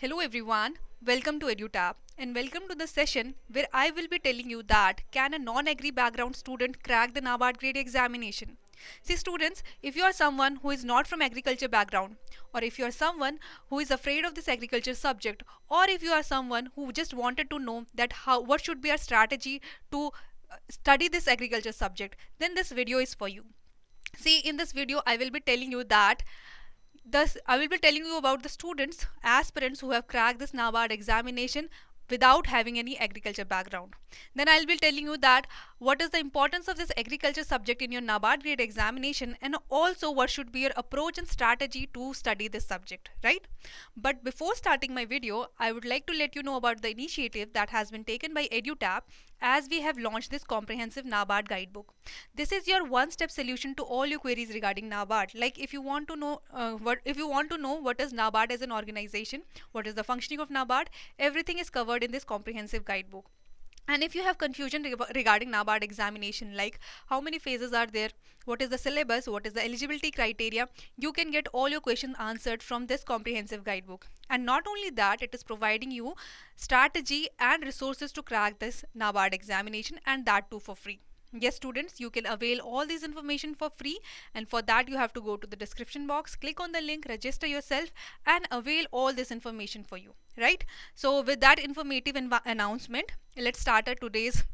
Hello everyone, welcome to EduTab and welcome to the session where I will be telling you that can a non-agri background student crack the NABARD Grade A examination? See students, if you are someone who is not from agriculture background, or if you are someone who is afraid of this agriculture subject, or if you are someone who just wanted to know that what should be our strategy to study this agriculture subject, then this video is for you. See, in this video I will be telling you that Thus, I will be telling you about the students, aspirants who have cracked this NABARD examination without having any agriculture background. Then I'll be telling you that what is the importance of this agriculture subject in your NABARD grade examination, and also what should be your approach and strategy to study this subject, right? But before starting my video, I would like to let you know about the initiative that has been taken by EduTab as we have launched this comprehensive NABARD guidebook. This is your one-step solution to all your queries regarding NABARD. Like if you want to know what is NABARD as an organization, what is the functioning of NABARD, everything is covered in this comprehensive guidebook. And if you have confusion regarding NABARD examination, like how many phases are there, what is the syllabus, what is the eligibility criteria, you can get all your questions answered from this comprehensive guidebook. And not only that, it is providing you strategy and resources to crack this NABARD examination, and that too for free. Yes students, you can avail all this information for free, and for that you have to go to the description box, click on the link, register yourself and avail all this information for you, right? So with that informative announcement, let's start our today's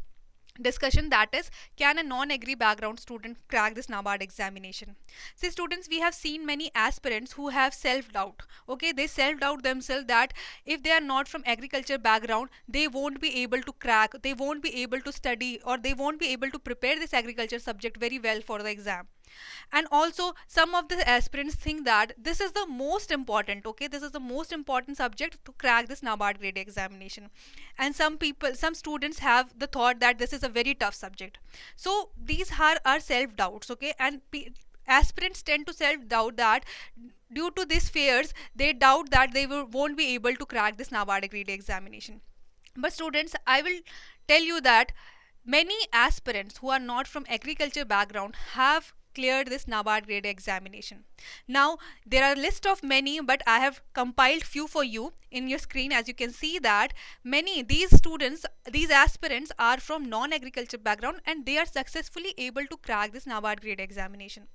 discussion, that is, can a non-agri background student crack this NABARD examination? See students, we have seen many aspirants who have self-doubt. Okay, they self-doubt themselves that if they are not from agriculture background, they won't be able to crack, they won't be able to study, or they won't be able to prepare this agriculture subject very well for the exam. And also some of the aspirants think that this is the most important, okay, this is the most important subject to crack this NABARD grade examination. And some students have the thought that this is a very tough subject. So these are self doubts, okay, and aspirants tend to self doubt that due to these fears they doubt that they won't be able to crack this NABARD grade examination. But students, I will tell you that many aspirants who are not from agriculture background have cleared this NABARD grade examination. Now there are a list of many, but I have compiled few for you in your screen. As you can see that many these students, these aspirants are from non-agriculture background and they are successfully able to crack this NABARD grade examination.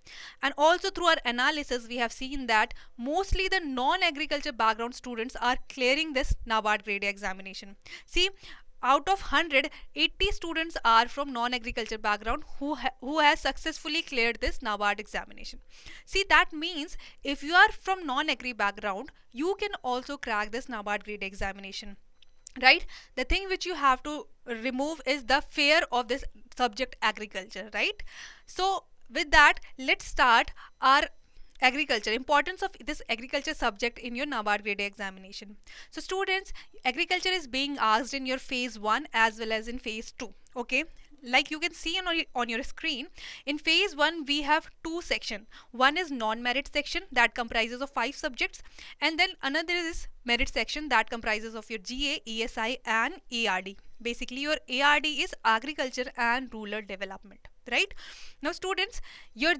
And also through our analysis we have seen that mostly the non-agriculture background students are clearing this NABARD grade examination. See, out of 100, 80 students are from non-agriculture background who has successfully cleared this NABARD examination. See, that means if you are from non-agri background, you can also crack this NABARD grade examination, right? The thing which you have to remove is the fear of this subject agriculture, right? So with that, let's start our agriculture, importance of this agriculture subject in your NABARD grade A examination. So students, agriculture is being asked in your phase 1 as well as in phase 2, okay? Like you can see on your screen, in phase 1 we have two sections. One is non-merit section that comprises of 5 subjects, and then another is merit section that comprises of your GA, ESI and ARD. Basically your ARD is agriculture and rural development, right? Now students, your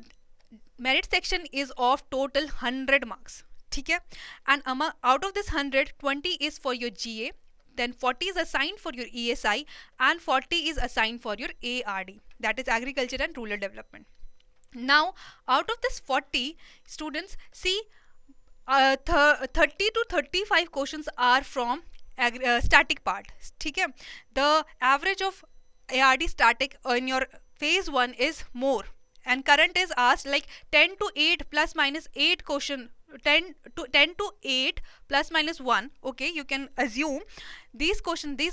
merit section is of total 100 marks, ठीक है? And out of this 100, 20 is for your GA, then 40 is assigned for your ESI and 40 is assigned for your ARD, that is agriculture and rural development. Now out of this 40 students, see 30 to 35 questions are from static part, ठीक है? The average of ARD static in your phase 1 is more, and current is asked like 10 to 8 plus minus 8 question, 10 to 8 plus minus 1, okay, you can assume these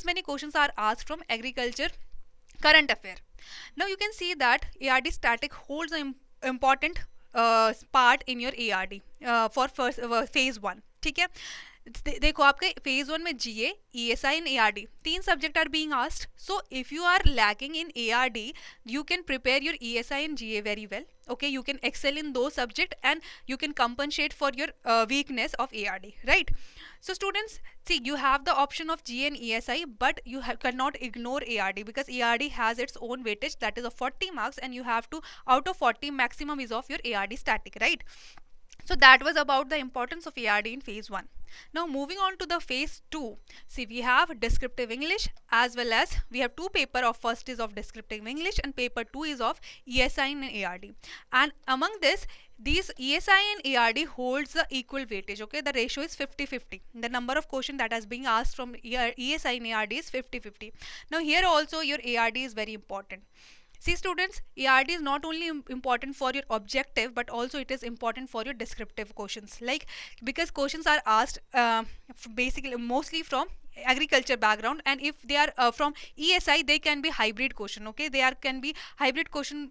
many questions are asked from agriculture current affair. Now you can see that ARD static holds an important part in your ARD for first phase 1, ठीक है? देखो आपके phase 1 में GA, ESI and ARD तीन subject are being asked. So if you are lacking in ARD, you can prepare your ESI and GA very well. Okay, you can excel in those subject and you can compensate for your weakness of ARD, right? So students, see, you have the option of GA and ESI, but you cannot ignore ARD because ARD has its own weightage, that is of 40 marks, and you have to, out of 40, maximum is of your ARD static, right? So that was about the importance of ARD in phase 1. Now moving on to the phase 2. See, we have descriptive English as well as we have two paper of first is of descriptive English and paper 2 is of ESI and ARD. And among this, these ESI and ARD holds the equal weightage. Okay, the ratio is 50-50. The number of questions that has been asked from ESI and ARD is 50-50. Now here also your ARD is very important. See students, ARD is not only important for your objective but also it is important for your descriptive questions, like because questions are asked basically mostly from agriculture background, and if they are from ESI they can be hybrid question. Okay, they are can be hybrid question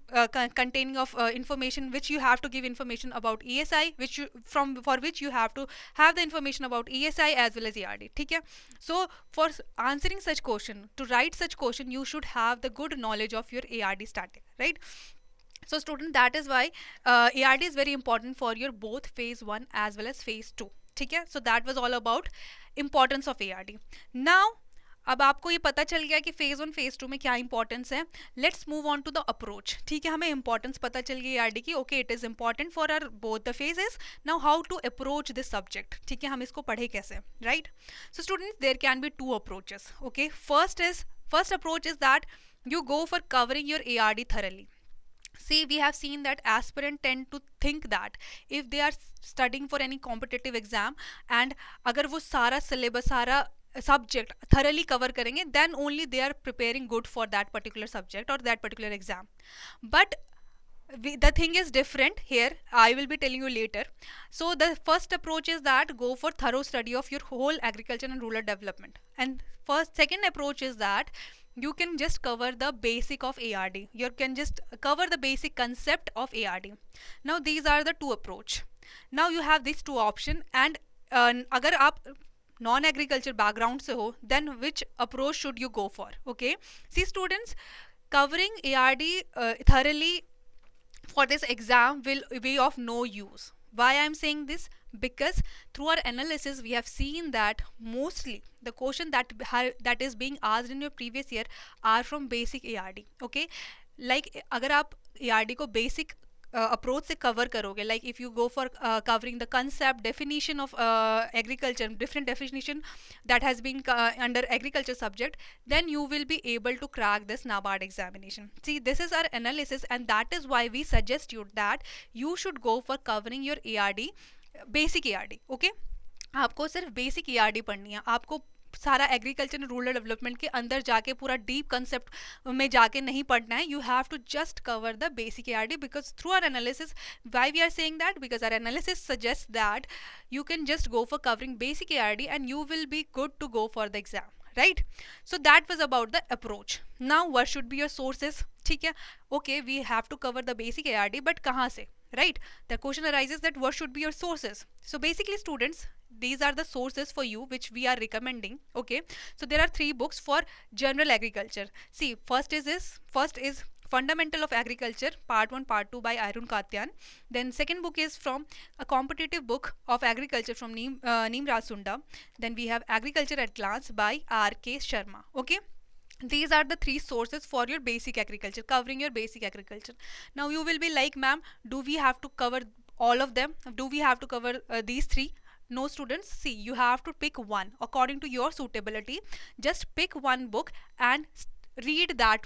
containing of information which you have to give information about ESI, which you from for which you have to have the information about ESI as well as ARD. Okay, so for answering such question, to write such question, you should have the good knowledge of your ARD static, right? So student, that is why ARD is very important for your both phase 1 as well as phase 2. ठीक है, so that was all about importance of ARD. Now अब आपको ये पता चल गया कि phase 1 phase 2 में क्या इंपॉर्टेंस है. Let's move on to the approach. ठीक है, हमें इंपॉर्टेंस पता चल गई ARD की. Okay, it is important for our both the phases. Now how to approach this subject. ठीक है, हम इसको पढ़े कैसे, right? So students, there can be two approaches. Okay, first approach is that you go for covering your ARD thoroughly. See, we have seen that aspirants tend to think that if they are studying for any competitive exam and अगर वो सारा syllabus सारा subject thoroughly cover करेंगे, then only they are preparing good for that particular subject or that particular exam. But the thing is different here. I will be telling you later. So the first approach is that go for thorough study of your whole agriculture and rural development. And second approach is that you can just cover the basic of ARD. You can just cover the basic concept of ARD. Now these are the two approach. Now you have these two option, and अगर आप non-agriculture background से हो, then which approach should you go for? Okay, see students, covering ARD thoroughly for this exam will be of no use. Why I am saying this? Because through our analysis we have seen that mostly the question that is being asked in your previous year are from basic ARD. Okay, like अगर आप ARD को basic approach से cover करोगे, like if you go for covering the concept, definition of agriculture, different definition that has been under agriculture subject, then you will be able to crack this NABARD examination. See, this is our analysis, and that is why we suggest you that you should go for covering your ARD, basic ARD. Okay, आपको सिर्फ basic ARD पढ़नी है. आपको सारा agriculture and rural development के अंदर जाके पूरा डीप कंसेप्ट में जाके नहीं पढ़ना है. You have to just cover the basic ARD, because through our analysis, why we are saying that, because our analysis suggest that you can just go for covering basic ARD and you will be good to go for the exam, right? So that was about the approach. Now what should be your sources? ठीक है, okay, we have to cover the basic ARD, but कहाँ से, right? The question arises that what should be your sources. So basically students, these are the sources for you which we are recommending. Okay, so there are 3 books for general agriculture. See, first is Fundamental of Agriculture Part 1 Part 2 by Arun Katyan. Then second book is from a competitive book of agriculture from Neem Sunda. Then we have Agriculture at Glance by R.K. Sharma. Okay, these are the 3 sources for your basic agriculture, covering your basic agriculture. Now you will be like, ma'am, do we have to cover all of them? Do we have to cover these 3? No students, see, you have to pick one according to your suitability. Just pick one book and read that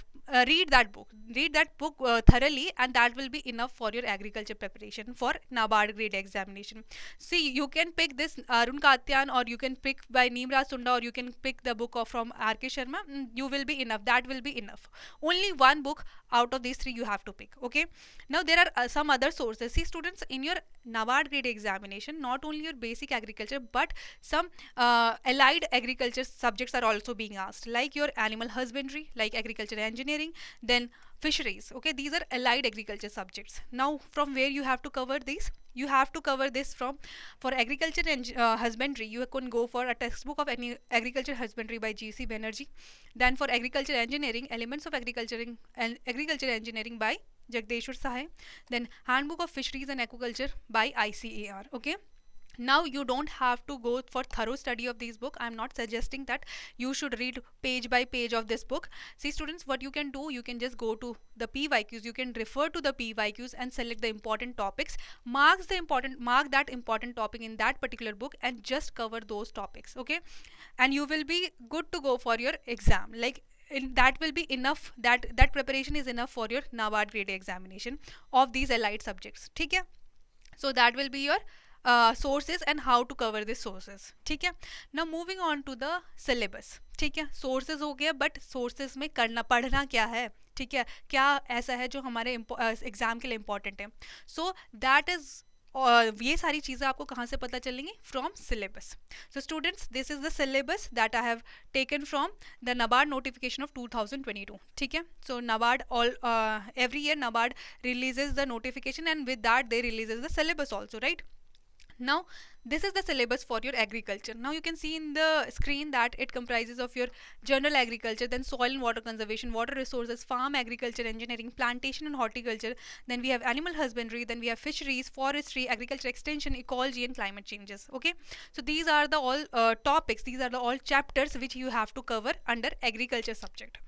book thoroughly, and that will be enough for your agriculture preparation for NABARD grade examination. See, you can pick this Arun Katyan, or you can pick by Neem Sunda, or you can pick the book from R.K. Sharma. You will be enough. That will be enough. Only one book out of these 3 you have to pick. Okay, now there are some other sources. See students, in your NABARD grade examination, not only your basic agriculture but some allied agriculture subjects are also being asked, like your animal husbandry, like agriculture engineering, then fisheries. Okay, these are allied agriculture subjects. Now from where you have to cover these? You have to cover this from, for agriculture and husbandry, you can go for a textbook of any agriculture husbandry by G.C. Banerjee. Then for agriculture engineering, Elements of Agriculture and Agriculture Engineering by Jagdeshwar Sahay. Then Handbook of Fisheries and Aquaculture by ICAR. Okay, Now you don't have to go for thorough study of this book. I'm not suggesting that you should read page by page of this book. See students, what you can do, you can just go to the pyqs, you can refer to the pyqs and select the important topics, mark that important topic in that particular book and just cover those topics, okay? And you will be good to go for your exam. Like that will be enough, that preparation is enough for your NABARD grade A examination of these allied subjects, ठीक है? So that will be your sources and how to cover the sources, ठीक है? Now moving on to the syllabus, ठीक है? Sources हो गया, but sources में करना पढ़ना क्या है, ठीक है? क्या ऐसा है जो हमारे एग्जाम के लिए इम्पोर्टेंट है? So that is और ये सारी चीज़ें आपको कहाँ से पता चलेंगी? From syllabus. So students, this is the syllabus that I have taken from the NABARD notification of 2022, ठीक है? सो NABARD all every year NABARD releases the notification and with that they releases the syllabus also, right? Now this is the syllabus for your agriculture. Now you can see in the screen that it comprises of your general agriculture, then soil and water conservation, water resources, farm agriculture, engineering, plantation and horticulture, then we have animal husbandry, then we have fisheries, forestry, agriculture extension, ecology and climate changes, okay? So these are the all topics, these are the all chapters which you have to cover under agriculture subject.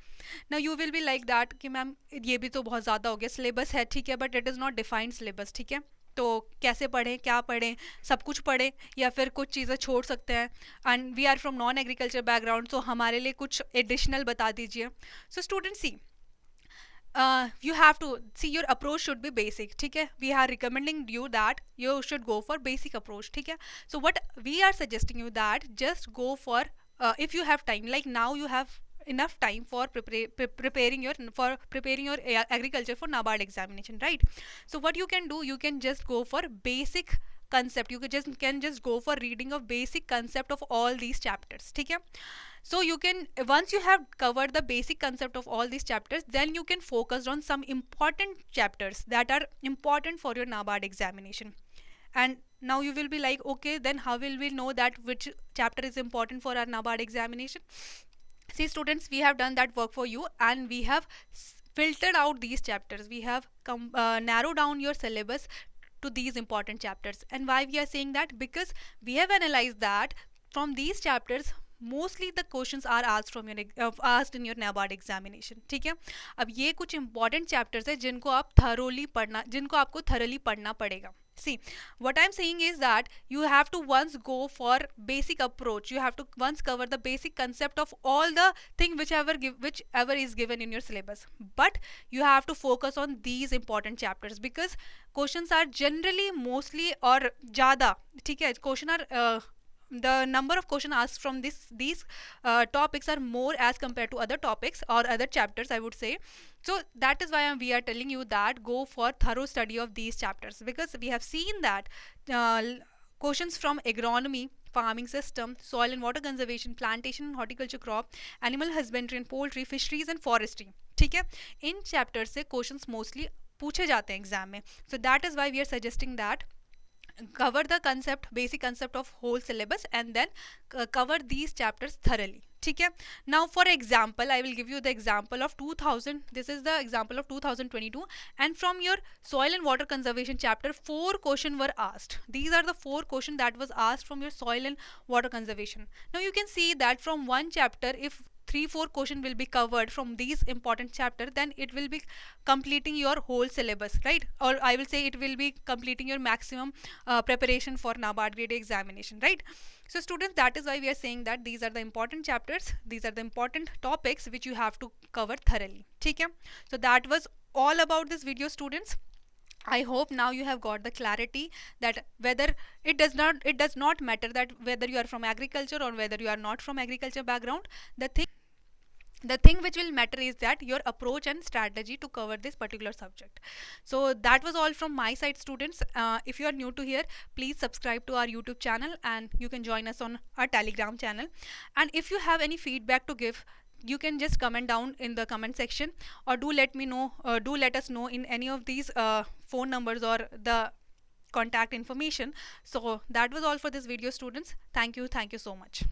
Now you will be like that कि ma'am ये भी तो बहुत ज़्यादा हो गया, syllabus है ठीक है, but it is not defined syllabus, ठीक है? तो कैसे पढ़ें, क्या पढ़ें, सब कुछ पढ़ें या फिर कुछ चीज़ें छोड़ सकते हैं? And we are from non agriculture background, तो हमारे लिए कुछ एडिशनल बता दीजिए. So student see, you have to see your approach should be basic, ठीक है? We are recommending you that you should go for basic approach, ठीक है? So what we are suggesting you that just go for if you have time, like now you have enough time for preparing your agriculture for NABARD examination, right? So what you can do, you can just go for basic concept, you can just go for reading of basic concept of all these chapters, ठीक है? So you can, once you have covered the basic concept of all these chapters, then you can focus on some important chapters that are important for your NABARD examination. And now you will be like, okay, then how will we know that which chapter is important for our NABARD examination? See students, we have done that work for you and we have filtered out these chapters. We have narrowed down your syllabus to these important chapters. And why we are saying that? Because we have analyzed that from these chapters mostly the questions are asked in your NABARD examination, ठीक है? अब ये कुछ important chapters है जिनको आपको thoroughly पढ़ना पड़ेगा. See, what I'm saying is that you have to once go for basic approach, you have to once cover the basic concept of all the thing whichever is given in your syllabus, but you have to focus on these important chapters because questions are generally mostly or ज़्यादा, ठीक है? Question are the number of questions asked from these topics are more as compared to other topics or other chapters, I would say. So that is why we are telling you that go for thorough study of these chapters, because we have seen that questions from agronomy, farming system, soil and water conservation, plantation and horticulture crop, animal husbandry and poultry, fisheries and forestry, ठीक है? इन chapters से questions mostly पूछे जाते हैं exam में. So that is why we are suggesting that cover the basic concept of whole syllabus and then cover these chapters thoroughly, ठीक है? Now for example, I will give you the example of 2000. This is the example of 2022, and from your soil and water conservation chapter, 4 questions were asked. These are the 4 questions that was asked from your soil and water conservation. Now you can see that from one chapter, if 3-4 questions will be covered from these important chapter, then it will be completing your whole syllabus, right? Or I will say it will be completing your maximum preparation for NABARD grade examination, right? So students, that is why we are saying that these are the important chapters, these are the important topics which you have to cover thoroughly, ठीक है? So that was all about this video, students. I hope now you have got the clarity that whether it does not matter that whether you are from agriculture or whether you are not from agriculture background. The thing which will matter is that your approach and strategy to cover this particular subject. So that was all from my side, students. If you are new to here, please subscribe to our YouTube channel and you can join us on our Telegram channel. And if you have any feedback to give, you can just comment down in the comment section, or do let us know in any of these phone numbers or the contact information. So that was all for this video, students. Thank you so much.